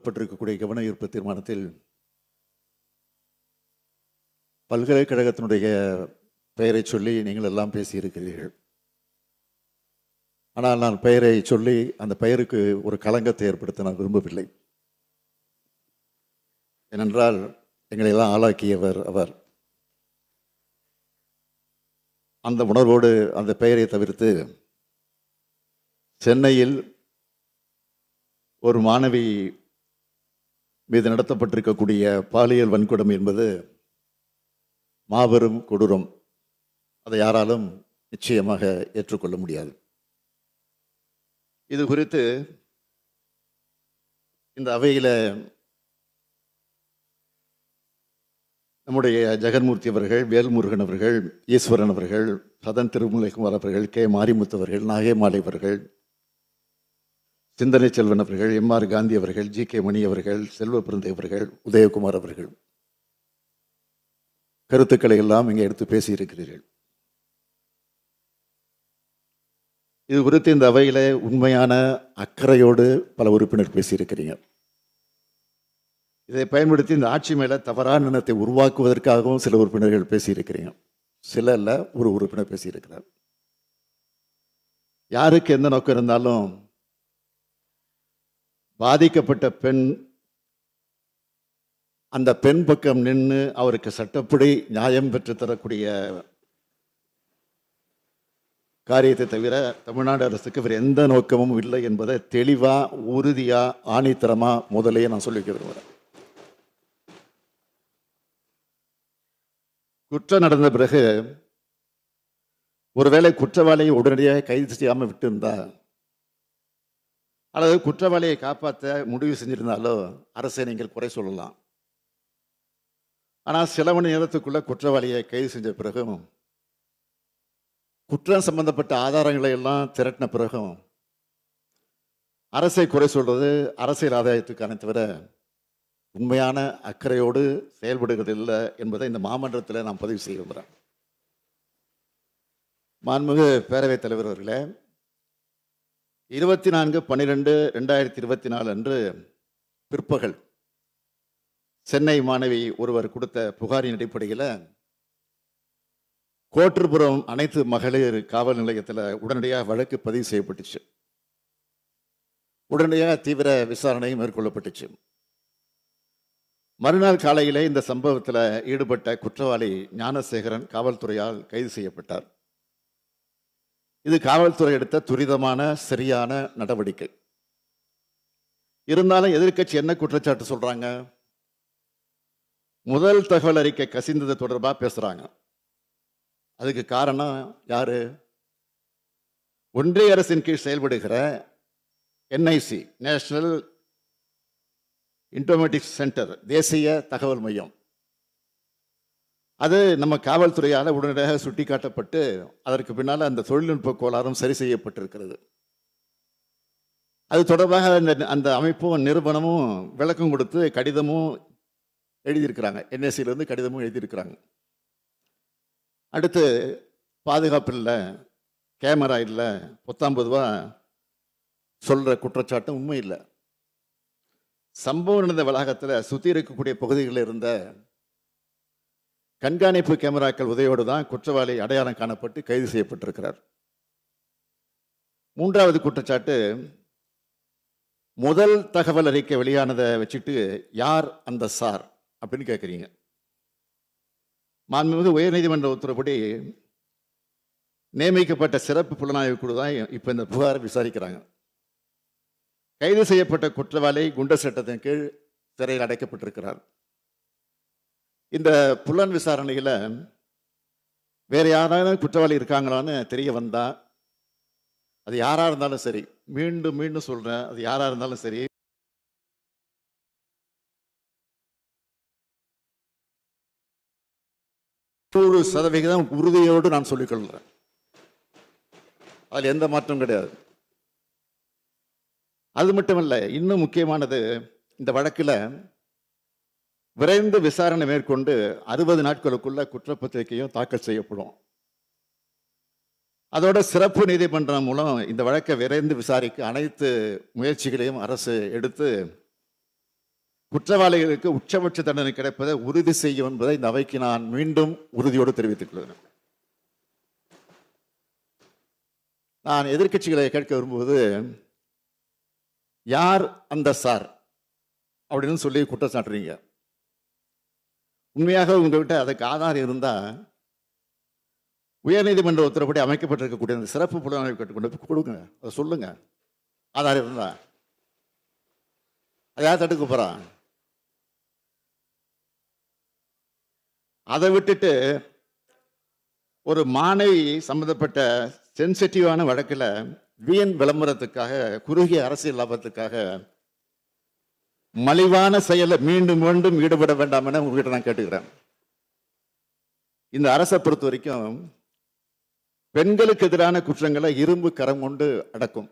பட்டிருக்கக்கூடிய கவன ஈர்ப்பு தீர்மானத்தில் பல்கலைக்கழகத்தினுடைய பெயரை சொல்லி நீங்கள் எல்லாம் பேசியிருக்கிறீர்கள். ஆனால் நான் பெயரை சொல்லி அந்த பெயருக்கு ஒரு களங்கத்தை ஏற்படுத்த நான் விரும்பவில்லை. ஏனென்றால் எங்களை எல்லாம் ஆளாக்கியவர் அவர். அந்த உணர்வோடு அந்த பெயரை தவிர்த்து சென்னையில் ஒரு மாணவி மீது நடத்தப்பட்டிருக்கக்கூடிய பாலியல் வன்கொடுமை என்பது மாபெரும் கொடூரம். அதை யாராலும் நிச்சயமாக ஏற்றுக்கொள்ள முடியாது. இது குறித்து இந்த அவையில் நம்முடைய ஜெகன்மூர்த்தி அவர்கள், வேல்முருகன் அவர்கள், ஈஸ்வரன் அவர்கள், சதன் திருமலைக்குமார் அவர்கள், கே மாரிமுத்து அவர்கள், நாகேமாலை அவர்கள், சிந்தனை செல்வன் அவர்கள், எம்.ஆர். காந்தி அவர்கள், ஜி கே மணி அவர்கள், செல்வ பிறந்தை அவர்கள், உதயகுமார் அவர்கள் கருத்துக்களை எல்லாம் இங்கே எடுத்து பேசியிருக்கிறீர்கள். இது குறித்து இந்த அவையில் உண்மையான அக்கறையோடு பல உறுப்பினர் பேசியிருக்கிறீங்க. இதை பயன்படுத்தி இந்த ஆட்சி மேலே தவறான எண்ணத்தை உருவாக்குவதற்காகவும் சில உறுப்பினர்கள் பேசியிருக்கிறீங்க. சில இல்ல, ஒரு உறுப்பினர் பேசியிருக்கிறார். யாருக்கு எந்த நோக்கம் இருந்தாலும் பாதிக்கப்பட்ட பெண் அந்த பெண் பக்கம் நின்று அவருக்கு சட்டப்படி நியாயம் பெற்று தரக்கூடிய காரியத்தை தவிர தமிழ்நாடு அரசுக்கு வேறு எந்த நோக்கமும் இல்லை என்பதை தெளிவா, உறுதியா, ஆணித்தரமா முதலையே நான் சொல்லி விரும்புகிறேன். குற்றம் நடந்த பிறகு ஒருவேளை குற்றவாளியை உடனடியாக கைது செய்யாமல் விட்டு இருந்தா அல்லது குற்றவாளியை காப்பாற்ற முடிவு செஞ்சிருந்தாலோ அரசை நீங்கள் குறை சொல்லலாம். ஆனால் சில மணி நேரத்துக்குள்ள குற்றவாளியை கைது செஞ்ச பிறகும் குற்றம் சம்பந்தப்பட்ட ஆதாரங்களை எல்லாம் திரட்டின பிறகும் அரசை குறை சொல்றது அரசியல் ஆதாயத்துக்கான தவிர உண்மையான அக்கறையோடு செயல்படுகிறது இல்லை என்பதை இந்த மாமன்றத்தில் நான் பதிவு செய்ய விரும்புகிறேன். மாண்புமிகு பேரவைத் தலைவர் அவர்களே, 24/12/2024 அன்று பிற்பகல் சென்னை மாணவி ஒருவர் கொடுத்த புகாரின் அடிப்படையில் கோட்டுப்புறம் அனைத்து மகளிர் காவல் நிலையத்தில் உடனடியாக வழக்கு பதிவு செய்யப்பட்டுச்சு. உடனடியாக தீவிர விசாரணை மேற்கொள்ளப்பட்டுச்சு. மறுநாள் காலையிலே இந்த சம்பவத்தில் ஈடுபட்ட குற்றவாளி ஞானசேகரன் காவல்துறையால் கைது செய்யப்பட்டார். இது காவல்துறை எடுத்த துரிதமான சரியான நடவடிக்கை. இருந்தாலும் எதிர்க்கட்சி என்ன குற்றச்சாட்டு சொல்றாங்க? முதல் தகவல் அறிக்கை கசிந்தது தொடர்பாக பேசுறாங்க. அதுக்கு காரணம் யாரு? ஒன்றிய அரசின் கீழ் செயல்படுகிற என்ஐசி, நேஷனல் இன்ஃபர்மேட்டிக்ஸ் சென்டர், தேசிய தகவல் மையம். அது நம்ம காவல்துறையால் உடனடியாக சுட்டிக்காட்டப்பட்டு அதற்கு பின்னால் அந்த தொழில்நுட்ப கோளாறும் சரி செய்யப்பட்டிருக்கிறது. அது தொடர்பாக அந்த அமைப்பும் நிறுவனமும் விளக்கம் கொடுத்து கடிதமும் எழுதியிருக்கிறாங்க. என்எஸ்சியிலிருந்து கடிதமும் எழுதியிருக்கிறாங்க. அடுத்து பாதுகாப்பு இல்லை, கேமரா இல்லை, 19 ரூபா சொல்ற குற்றச்சாட்டும் உண்மை இல்லை. சம்பவம் நடந்த வளாகத்தில் சுற்றி இருக்கக்கூடிய பகுதிகளில் இருந்த கண்காணிப்பு கேமராக்கள் உதவியோடு தான் குற்றவாளி அடையாளம் காணப்பட்டு கைது செய்யப்பட்டிருக்கிறார். மூன்றாவது குற்றச்சாட்டு, முதல் தகவல் அறிக்கை வெளியானதை வச்சுட்டு யார் அந்த சார் அப்படின்னு கேட்குறீங்க. மாண்புமிகு உயர்நீதிமன்ற உத்தரவுப்படி நியமிக்கப்பட்ட சிறப்பு புலனாய்வு குழு தான் இப்போ இந்த புகாரை விசாரிக்கிறாங்க. கைது செய்யப்பட்ட குற்றவாளி குண்டர் சட்டத்தின் கீழ் சிறையில் அடைக்கப்பட்டிருக்கிறார். இந்த புலன் விசாரணையில் வேற யாராவது குற்றவாளி இருக்காங்களான்னு தெரிய வந்தா, அது யாரா இருந்தாலும் சரி, மீண்டும் மீண்டும் சொல்றேன், அது யாரா இருந்தாலும் சரி, நூறு சதவிகிதம் உறுதியோடு நான் சொல்லிக்கொள்கிறேன். அதில் எந்த மாற்றம் கிடையாது. அது மட்டுமல்ல, இன்னும் முக்கியமானது, இந்த வழக்கில் விரைந்து விசாரணை மேற்கொண்டு 60 நாட்களுக்குள்ள குற்றப்பத்திரிகையும் தாக்கல் செய்யப்படும். அதோட சிறப்பு நீதிமன்றம் மூலம் இந்த வழக்கை விரைந்து விசாரிக்க அனைத்து முயற்சிகளையும் அரசு எடுத்து குற்றவாளிகளுக்கு உச்சபட்ச தண்டனை கிடைப்பதை உறுதி செய்யும் என்பதை இந்த அவைக்கு நான் மீண்டும் உறுதியோடு தெரிவித்துக் கொள்கிறேன். நான் எதிர்க்கட்சிகளை கேட்க விரும்புவது, யார் அந்த சார் அப்படின்னு சொல்லி குற்றம் சாட்டுறீங்க? உண்மையாக உங்ககிட்ட அதுக்கு ஆதாரம் இருந்தா உயர்நீதிமன்ற உத்தரப்படி அமைக்கப்பட்டிருக்கக்கூடிய அந்த சிறப்பு புலனாய்வு கேட்டுக்கொண்டு கொடுங்க, அதை சொல்லுங்க. ஆதாரம் இருந்தா அதை யார் தடுக்க போறான்? அதை விட்டுட்டு ஒரு மாணவி சம்பந்தப்பட்ட சென்சிட்டிவான வழக்கில் வீண் விளம்பரத்துக்காக, குறுகிய அரசியல் லாபத்துக்காக மலிவான செயலை மீண்டும் மீண்டும் ஈடுபட வேண்டாம் என உங்ககிட்ட நான் கேட்டுக்கிறேன். இந்த அரசை பொறுத்த வரைக்கும் பெண்களுக்கு எதிரான குற்றங்களை இரும்பு கரம் கொண்டு அடக்கும்.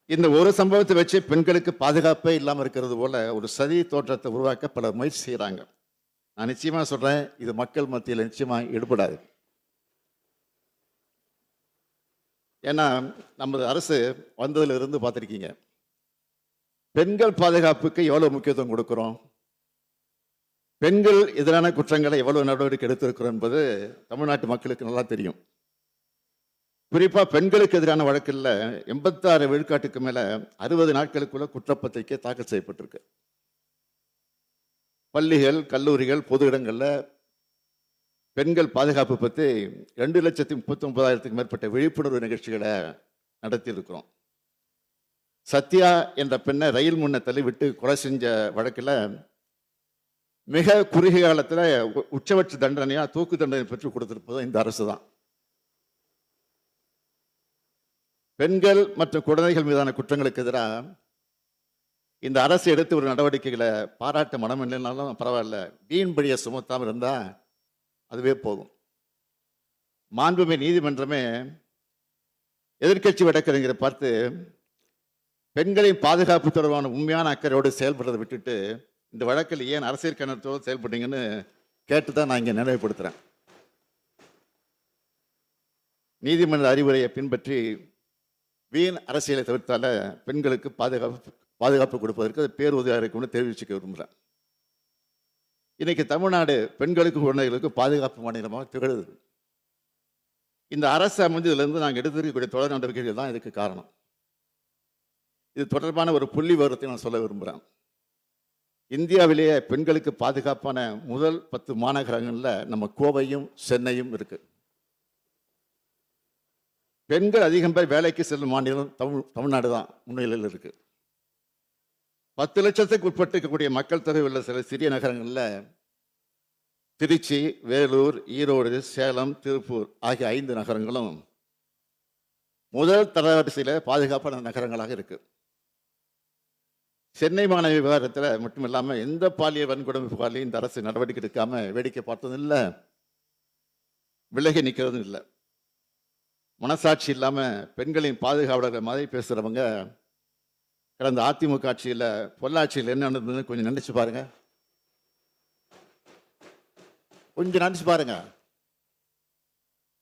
இந்த ஒரு சம்பவத்தை வச்சு பெண்களுக்கு பாதுகாப்பே இல்லாமல் இருக்கிறது போல ஒரு சதி தோற்றத்தை உருவாக்க பல முயற்சி செய்கிறாங்க. நான் நிச்சயமா சொல்றேன், இது மக்கள் மத்தியில் நிச்சயமா ஈடுபடாது. ஏன்னா நமது அரசு வந்ததுல இருந்து பார்த்துருக்கீங்க, பெண்கள் பாதுகாப்புக்கு எவ்வளவு முக்கியத்துவம் கொடுக்கிறோம், பெண்கள் எதிரான குற்றங்களை எவ்வளவு நடவடிக்கை எடுத்திருக்கிறோம் என்பது தமிழ்நாட்டு மக்களுக்கு நல்லா தெரியும். குறிப்பா பெண்களுக்கு எதிரான வழக்கில் 86 விழுக்காட்டுக்கு மேல 60 நாட்களுக்குள்ள குற்றப்பத்திரிகை தாக்கல் செய்யப்பட்டிருக்கு. பள்ளிகள், கல்லூரிகள், பொது இடங்கள்ல பெண்கள் பாதுகாப்பு பற்றி 2,39,000க்கும் மேற்பட்ட விழிப்புணர்வு நிகழ்ச்சிகளை நடத்தி இருக்கிறோம். சத்யா என்ற பெண்ணை ரயில் முன்ன தள்ளிவிட்டு கொலை செஞ்ச வழக்கில் மிக குறுகிய காலத்தில் உச்சபட்ச தண்டனையா தூக்கு தண்டனை பெற்றுக் கொடுத்திருப்பதும் இந்த அரசு தான். பெண்கள் மற்றும் குழந்தைகள் மீதான குற்றங்களுக்கு எதிராக இந்த அரசு எடுத்து ஒரு நடவடிக்கைகளை பாராட்ட மனம் இல்லைனாலும் பரவாயில்ல, வீண்படியை சுமத்தாமல் இருந்தா அதுவே போதும். மாண்புமிகு நீதிமன்றமே எதிர்க்கட்சி வழக்கறிஞரை பார்த்து பெண்களின் பாதுகாப்பு தொடர்பான உண்மையான அக்கறையோடு செயல்படுறதை விட்டுட்டு இந்த வழக்கில் ஏன் அரசியல் கண்ணத்தோடு செயல்பட்டீங்கன்னு கேட்டுதான் நான் இங்கே நினைவுபடுத்துறேன். நீதிமன்ற அறிவுரையை பின்பற்றி வீண் அரசியலை தவிர்த்தால பெண்களுக்கு பாதுகாப்பு கொடுப்பதற்கு அது பேருதவியாக இருக்கும்னு தெரிவிச்சுக்க விரும்புகிறேன். இன்னைக்கு தமிழ்நாடு பெண்களுக்கும் குழந்தைகளுக்கும் பாதுகாப்பு மாநிலமாக திகழுது. இந்த அரசு அமைஞ்சதுலேருந்து நாங்கள் எடுத்திருக்கக்கூடிய தொடர் நடவடிக்கைகள் தான் இதுக்கு காரணம். இது தொடர்பான ஒரு புள்ளி விவரத்தை நான் சொல்ல விரும்புகிறேன். இந்தியாவிலேயே பெண்களுக்கு பாதுகாப்பான முதல் 10 மாநகரங்களில் நம்ம கோவையும் சென்னையும் இருக்கு. பெண்கள் அதிகம் பேர் வேலைக்கு செல்லும் மாநிலம் தமிழ்நாடு தான் முன்னிலையில் இருக்கு. 10 லட்சத்துக்கு உட்பட்டு இருக்கக்கூடிய மக்கள் தொகை உள்ள சில சிறிய நகரங்களில் திருச்சி, வேலூர், ஈரோடு, சேலம், திருப்பூர் ஆகிய 5 நகரங்களும் முதல் தரவரிசையில் பாதுகாப்பான நகரங்களாக இருக்கு. சென்னை மாணவி விவகாரத்தில் மட்டும் இல்லாமல் எந்த பாலியல் வன்கொடுமை புகாரிலையும் இந்த அரசு நடவடிக்கை எடுக்காம வேடிக்கை பார்த்ததும் இல்லை, விலகி நிற்கிறதும் இல்லை. மனசாட்சி இல்லாமல் பெண்களின் பாதுகாவலர்கள் மாதிரி பேசுகிறவங்க கடந்த அதிமுக ஆட்சியில் பொள்ளாச்சியில் என்ன நடந்ததுன்னு கொஞ்சம் நினைச்சு பாருங்க.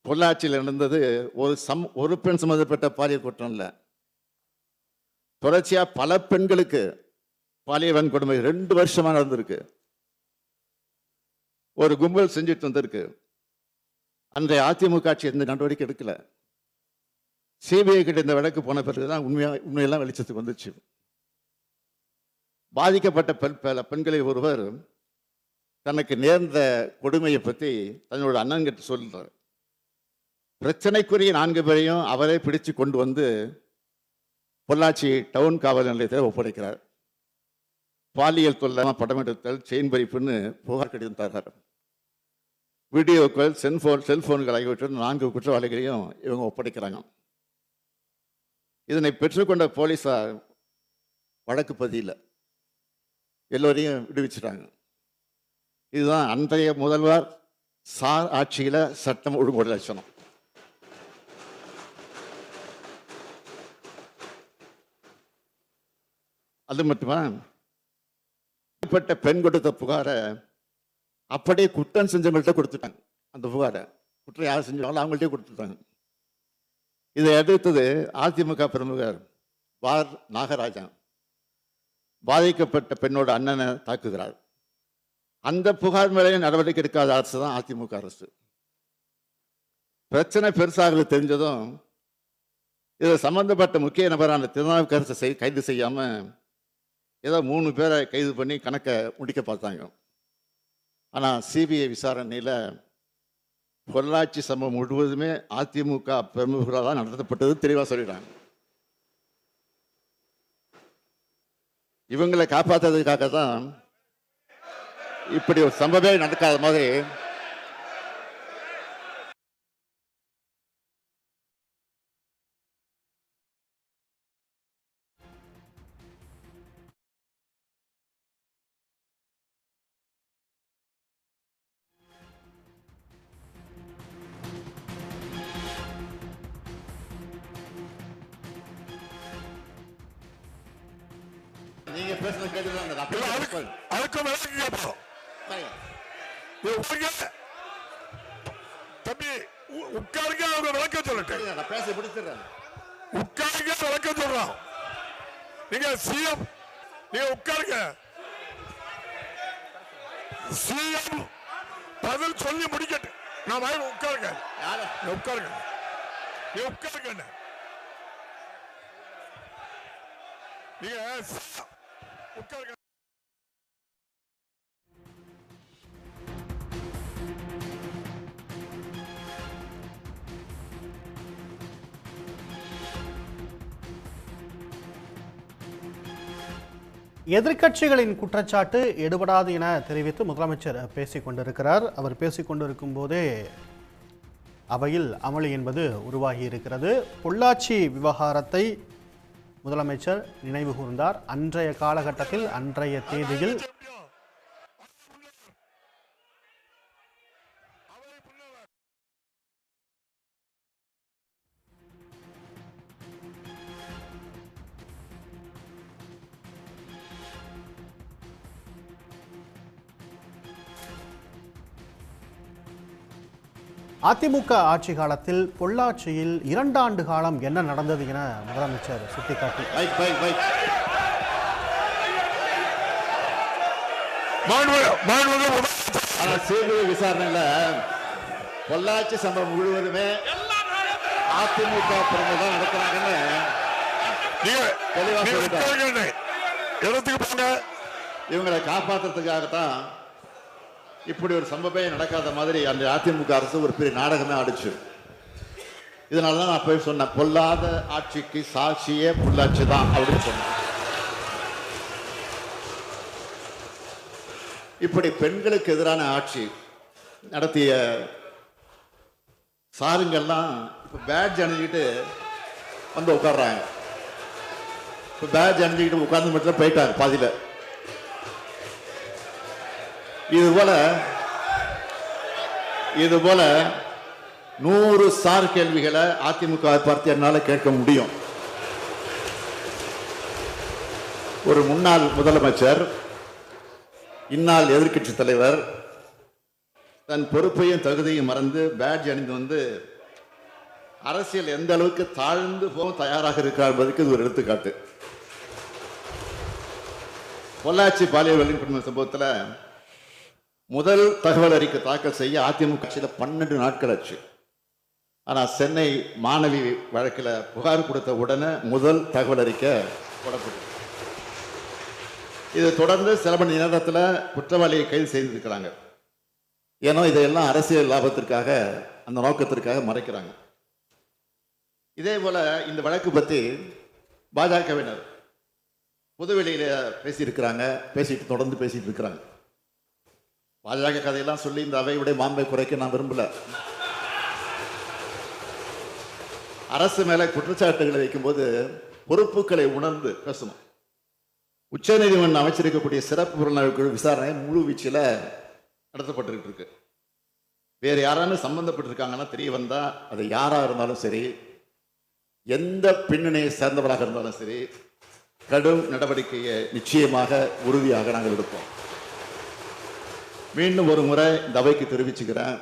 பொள்ளாச்சியில் நடந்தது ஒரு பெண் சம்பந்தப்பட்ட பாலியல் குற்றம் இல்லை, தொடர்ச்சியா பல பெண்களுக்கு பாலியல் வன்கொடுமை 2 வருஷமா நடந்திருக்கு. ஒரு கும்பல் செஞ்சுட்டு வந்திருக்கு. அன்றைய அதிமுக ஆட்சி எந்த நடவடிக்கை எடுக்கல. சிபிஐ கிட்ட இந்த வழக்கு போன பிறகுதான் உண்மையெல்லாம் வெளிச்சத்துக்கு வந்துச்சு. பாதிக்கப்பட்ட பெண்களில் ஒருவர் தனக்கு நேர்ந்த கொடுமையை பற்றி தன்னோட அண்ணன் கிட்ட சொல்றார். பிரச்சனைக்குரிய 4 பேரையும் அவரே பிடிச்சு கொண்டு வந்து பொள்ளாச்சி டவுன் காவல் நிலையத்தில் ஒப்படைக்கிறார். பாலியல் தொல்லை, படம் எடுத்தல், செயின் பறிப்புன்னு புகார் கடிதம் தர்றார். வீடியோக்கள், செல்போன்கள் ஆகியவற்றில் 4 குற்றவாளிகளையும் இவங்க ஒப்படைக்கிறாங்க. இதனை பெற்றுக்கொண்ட போலீசார் வழக்கு பதியல, எல்லோரையும் விடுவிச்சிட்டாங்க. இதுதான் அன்றைய முதல்வர் சார் ஆட்சியில சட்டம் ஒழுங்கு லட்சணம். அது மட்டுமா, பெண் கொடுத்த புகாரை அப்படியே குற்றம் செஞ்சவங்கள்ட்ட கொடுத்துட்டாங்க. அந்த புகாரை குற்றம் யார் செஞ்சாலும் அவங்கள்ட்டே கொடுத்துட்டாங்க. இதை எதிர்த்தது அதிமுக பிரமுகர் நாகராஜன். பாதிக்கப்பட்ட பெண்ணோட அண்ணனை தாக்குகிறார். அந்த புகார் மேலே நடவடிக்கை எடுக்காத அரசு தான் அதிமுக அரசு. பிரச்சனை பெருசாக தெரிஞ்சதும் இதில் சம்பந்தப்பட்ட முக்கிய நபரான திருநாவுக்கரசை கைது செய்யாம ஏதோ 3 பேரை கைது பண்ணி கணக்கை முடிக்க பார்த்தாங்க. ஆனால் சிபிஐ விசாரணையில் பொள்ளாச்சி சம்பவம் முழுவதுமே அதிமுக பிரமுகர்களால் தான் நடத்தப்பட்டது தெளிவாக சொல்லிடுறாங்க. இவங்களை காப்பாற்றுறதுக்காக தான் இப்படி ஒரு சம்பவமே நடக்காத மாதிரி நீங்க பேசுறது கேட்டுதான் அதுக்கும் விளக்கு கேட்போம். தம்பி உட்காருங்க, அவங்க விளக்க சொல்லட்டு. நான் பேச பிடிச்சிடுறேன். உட்காருங்க, விளக்க சொல்றோம். நீங்க சிஎம், நீங்க உட்காருங்க. சிஎம் பதில் சொல்லி முடிக்கட்டு. நான் உட்காருங்க, உட்காருங்க, நீ உட்காருங்க. நீங்க உட்காருங்க. எதிர்க்கட்சிகளின் குற்றச்சாட்டு எடுபடாது என தெரிவித்து முதலமைச்சர் பேசிக் கொண்டிருக்கிறார். அவர் பேசிக் கொண்டிருக்கும் போதே அவையில் அமளி என்பது உருவாகி இருக்கிறது. பொள்ளாச்சி விவகாரத்தை முதலமைச்சர் நினைவு கூர்ந்தார். அன்றைய காலகட்டத்தில் அன்றைய தேதியில் அதிமுக ஆட்சி காலத்தில் பொள்ளாச்சியில் 2 ஆண்டு காலம் என்ன நடந்தது என முதலமைச்சர் சுட்டிக்காட்டி சிபிஐ விசாரணையில பொள்ளாச்சி சம்பவம் முழுவதுமே அதிமுக பிரமுகர் நடக்கிறாங்கன்னு தெளிவா சொல்லிட்டாங்க. இவங்களை காப்பாற்றுறதுக்காகத்தான் இப்படி ஒரு சம்பவமே நடக்காத மாதிரி அந்த அதிமுக அரசு ஒரு பெரிய நாடகமே ஆடிச்சு. இதனாலதான் நான் போய் சொன்னேன், பொல்லாத ஆட்சிக்கு சாட்சியே பொள்ளாச்சி தான் அப்படின்னு சொன்னேன். இப்படி பெண்களுக்கு எதிரான ஆட்சி நடத்திய சாருங்கள்லாம் இப்ப பேட்ஜ் அணிஞ்சிக்கிட்டு வந்து உட்கார்றாங்க. இப்ப பேட்ஜ் அணிஞ்சிக்கிட்டு உட்கார்ந்து மட்டும் போயிட்டாங்க பாதியில. இதுபோல 100 சார் கேள்விகளை அதிமுக பார்த்து என்னால கேட்க முடியும். ஒரு முன்னாள் முதலமைச்சர், இந்நாள் எதிர்க்கட்சி தலைவர் தன் பொறுப்பையும் தகுதியும் மறந்து பேட்ஜ் அணிந்து வந்து அரசியல் எந்த அளவுக்கு தாழ்ந்து போக தயாராக இருக்கிறார் என்பதற்கு இது ஒரு எடுத்துக்காட்டு. பொள்ளாச்சி பாலியல் வன்கொடுமை சம்பவத்தில் முதல் தகவல் அறிக்கை தாக்கல் செய்ய அதிமுக கட்சியில் 12 நாட்கள் ஆச்சு. ஆனால் சென்னை மாணவி வழக்கில் புகார் கொடுத்த உடனே முதல் தகவல் அறிக்கை போடப்பட்டது. இது தொடர்ந்து சில மணி நேரத்தில் குற்றவாளியை கைது செய்திருக்கிறாங்க. ஏன்னா இதையெல்லாம் அரசியல் லாபத்திற்காக, அந்த நோக்கத்திற்காக மறைக்கிறாங்க. இதே போல இந்த வழக்கு பற்றி பாஜகவினர் புதுவெளியில் பேசியிருக்கிறாங்க, தொடர்ந்து பேசிட்டு இருக்கிறாங்க. பாஜக கதையெல்லாம் சொல்லி இந்த அவையுடைய மாண்பை குறைக்க நான் விரும்பல. அரசு மேல குற்றச்சாட்டுகளை வைக்கும்போது பொறுப்புகளை உணர்ந்து பேசணும். உச்சநீதிமன்றம் அமைச்சிருக்கக்கூடிய சிறப்பு புலனாய்வு விசாரணை முழு வீச்சில் நடத்தப்பட்டு இருக்கு. வேற யாராலும் சம்பந்தப்பட்டிருக்காங்கன்னா தெரிய வந்தா அது யாரா இருந்தாலும் சரி, எந்த பின்னணியை சேர்ந்தவராக இருந்தாலும் சரி, கடும் நடவடிக்கையை நிச்சயமாக உறுதியாக நாங்கள் எடுப்போம். மீண்டும் ஒரு முறை இந்த அவைக்கு தெரிவிச்சுக்கிறேன்,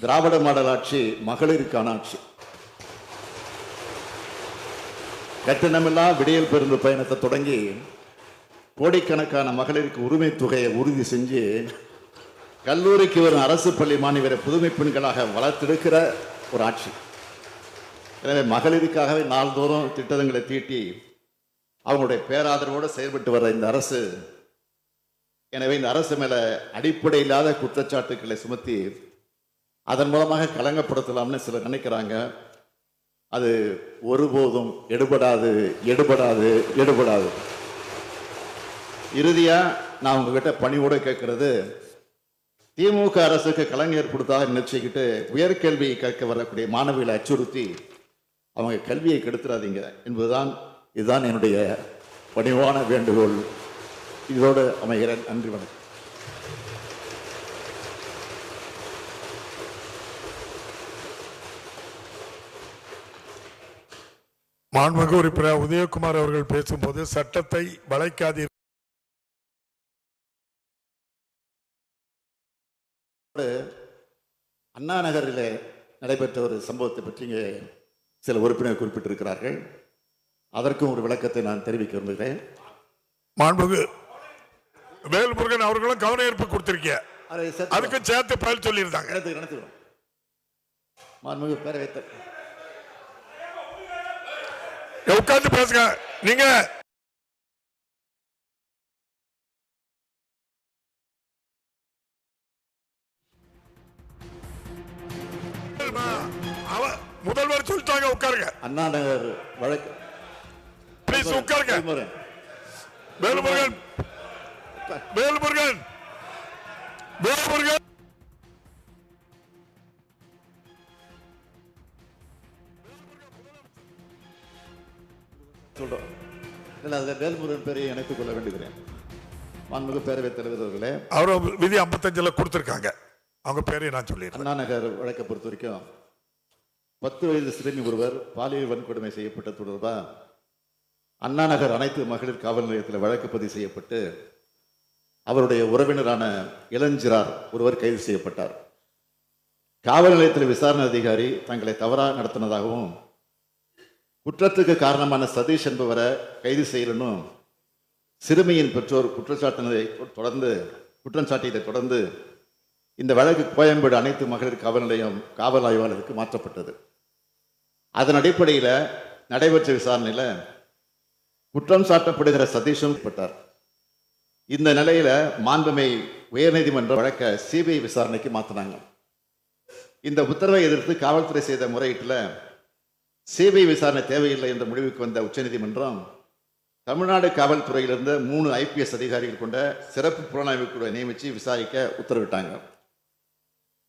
திராவிட மாடல் ஆட்சி மகளிருக்கான ஆட்சி. கட்டணமில்லா விடியல் பேருந்து பயணத்தை தொடங்கி கோடிக்கணக்கான மகளிருக்கு உரிமை தொகையை உறுதி செஞ்சு கல்லூரிக்கு வரும் அரசு பள்ளி மாணவரை புதுமை பெண்களாக வளர்த்தெடுக்கிற ஒரு ஆட்சி. எனவே மகளிருக்காகவே நாள்தோறும் திட்டங்களை தீட்டி அவங்களுடைய பேராதரவோடு செயல்பட்டு வர்ற இந்த அரசு, எனவே இந்த அரசு மேல அடிப்படை இல்லாத குற்றச்சாட்டுக்களை சுமத்தி அதன் மூலமாக களங்கப்படுத்தலாம்னு சிலர் நினைக்கிறாங்க. அது ஒருபோதும் எடுபடாது, எடுபடாது, எடுபடாது. இறுதியா நான் உங்ககிட்ட பணிவோடு கேட்கிறது, திமுக அரசுக்கு கலைஞர் ஏற்படுத்தாக நினைச்சுக்கிட்டு உயர்கல்வியை கேட்க வரக்கூடிய மாணவிகளை அச்சுறுத்தி அவங்க கல்வியை கெடுத்துறாதீங்க என்பதுதான், இதுதான் என்னுடைய பணிவான வேண்டுகோள். இதோடு அமைகிறேன். நன்றி, வணக்கம். மாண்புமிகு உறுப்பினர் உதயகுமார் அவர்கள் பேசும்போது சட்டத்தை வளைக்காதீர்கள். அண்ணா நகரில் நடைபெற்ற ஒரு சம்பவத்தை பற்றி இங்கே சில உறுப்பினர் குறிப்பிட்டிருக்கிறார்கள். அதற்கும் ஒரு விளக்கத்தை நான் தெரிவிக்க விரும்புகிறேன். மாண்புமிகு வேல்முருகன் அவர்களும் கவன ஈர்ப்பு கொடுத்திருக்கீங்க, அதுக்கும் சேர்த்து பதில் சொல்லியிருந்தாங்க. நடத்துகிறோம். மாண்புமிகு பேரவைத் உட்கார்ந்து பேசுங்க. நீங்க முதல்வர் சொல்லிட்டாங்க, உட்காருங்க. அண்ணா நகர் வழக்கு பிளீஸ் உட்காருங்க. வேல்முருகன் வேல்முருகன் வேல்முருகன் சொல்றோம். இல்லை, அதில் வேல்முருகன் பேரை இணைத்துக் கொள்ள வேண்டுகிறேன். மாண்புமிகு பேரவைத் தலைவர் அவர்களே, அவர் விதி 55 கொடுத்திருக்காங்க, அவங்க பேரையும் நான் சொல்லிடுறேன். அண்ணா நகர் வழக்கை பொறுத்த வரைக்கும் 10 வயது சிறுமி ஒருவர் பாலியல் வன்கொடுமை செய்யப்பட்ட தொடர்பாக அண்ணா நகர் அனைத்து மகளிர் காவல் நிலையத்தில் வழக்கு பதிவு செய்யப்பட்டு அவருடைய உறவினரான இளஞ்சிறார் ஒருவர் கைது செய்யப்பட்டார். காவல் நிலையத்தில் விசாரணை அதிகாரி தங்களை தவறாக நடத்தினதாகவும் குற்றத்துக்கு காரணமான சதீஷ் என்பவரை கைது செய்யணும் சிறுமியின் பெற்றோர் குற்றம் சாட்டியதை தொடர்ந்து இந்த வழக்கு கோயம்பேடு அனைத்து மகளிர் காவல் நிலையம் காவல் ஆய்வாளருக்கு மாற்றப்பட்டது. அதன் அடிப்படையில் நடைபெற்ற விசாரணையில் குற்றம் சாட்டப்படுகிற சதீஷும் பட்டார். இந்த நிலையில மாண்புமை உயர்நீதிமன்ற வழக்கை சிபிஐ விசாரணைக்கு மாற்றினாங்க. இந்த உத்தரவை எதிர்த்து காவல்துறை செய்த முறையீட்டில் சிபிஐ விசாரணை தேவையில்லை என்ற முடிவுக்கு வந்த உச்சநீதிமன்றம் தமிழ்நாடு காவல்துறையிலிருந்து 3 IPS அதிகாரிகள் கொண்ட சிறப்பு புலனாய்வு குழுவை நியமித்து விசாரிக்க உத்தரவிட்டாங்க.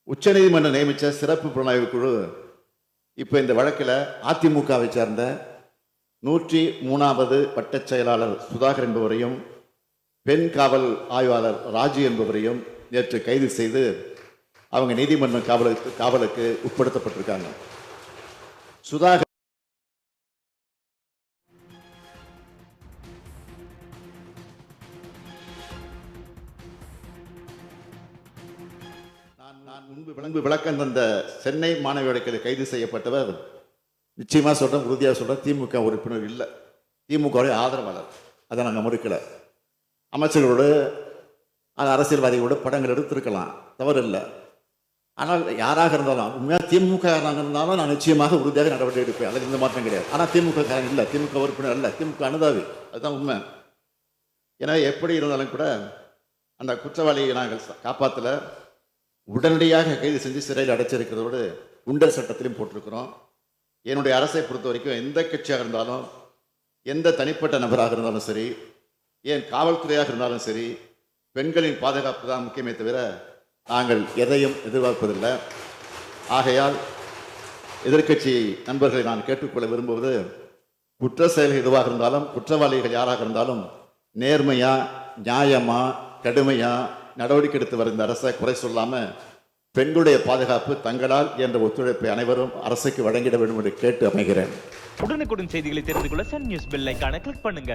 உச்சநீதிமன்றம் நியமித்த சிறப்பு புலனாய்வு குழு இப்போ இந்த வழக்கில் அதிமுகவை சார்ந்த 103வது வட்டச் செயலாளர் சுதாகர் என்பவரையும் பெண் காவல் ஆய்வாளர் ராஜு என்பவரையும் நேற்று கைது செய்து அவங்க நீதிமன்ற காவலுக்கு உட்படுத்தப்பட்டிருக்காங்க. சுதாகர் நான் முன்பு விளக்கம் தந்த சென்னை மாணவி வழக்கில் கைது செய்யப்பட்டவர் நிச்சயமாக சொல்கிறேன், உறுதியாக சொல்கிறேன், திமுக உறுப்பினர் இல்லை, திமுகவுடைய ஆதரவாளர். அதை நாங்கள் மறுக்கலை. அமைச்சர்களோடு அரசியல்வாதிகளோடு படங்கள் எடுத்திருக்கலாம், தவறு இல்லை. ஆனால் யாராக இருந்தாலும் உண்மையாக திமுக இருந்தாலும் நான் நிச்சயமாக உறுதியாக நடவடிக்கை எடுப்பேன், அதில் எந்த மாற்றம் கிடையாது. ஆனால் திமுக காரன் இல்லை, திமுக உறுப்பினர் இல்லை, திமுக அனுதாவி, அதுதான் உண்மை. எனவே எப்படி இருந்தாலும் கூட அந்த குற்றவாளியை நாங்கள் காப்பாற்றல, உடனடியாக கைது செஞ்சு சிறையில் அடைச்சிருக்கிறதோடு குண்டர் சட்டத்திலையும் போட்டிருக்கிறோம். என்னுடைய அரசை பொறுத்த வரைக்கும் எந்த கட்சியாக இருந்தாலும் எந்த தனிப்பட்ட நபராக இருந்தாலும் சரி, ஏன் காவல்துறையாக இருந்தாலும் சரி, பெண்களின் பாதுகாப்பு தான் முக்கியமே தவிர நாங்கள் எதையும் எதிர்பார்ப்பதில்லை. ஆகையால் எதிர்க்கட்சி நண்பர்களை நான் கேட்டுக்கொள்ள விரும்புவது, குற்ற செயல்கள் எதுவாக இருந்தாலும் குற்றவாளிகள் யாராக இருந்தாலும் நேர்மையா நியாயமா கடுமையா நடவடிக்கை எடுத்து வர இந்த அரசை குறை சொல்லாமல் பெண்களுடைய பாதுகாப்பு தங்களால் என்ற ஒத்துழைப்பை அனைவரும் அரசுக்கு வழங்கிட வேண்டும் என்று கேட்டு அமைகிறேன். உடனுக்குடன் செய்திகளை தெரிந்து கொள்ள சன் நியூஸ் பெல் ஐகானை கிளிக் பண்ணுங்க.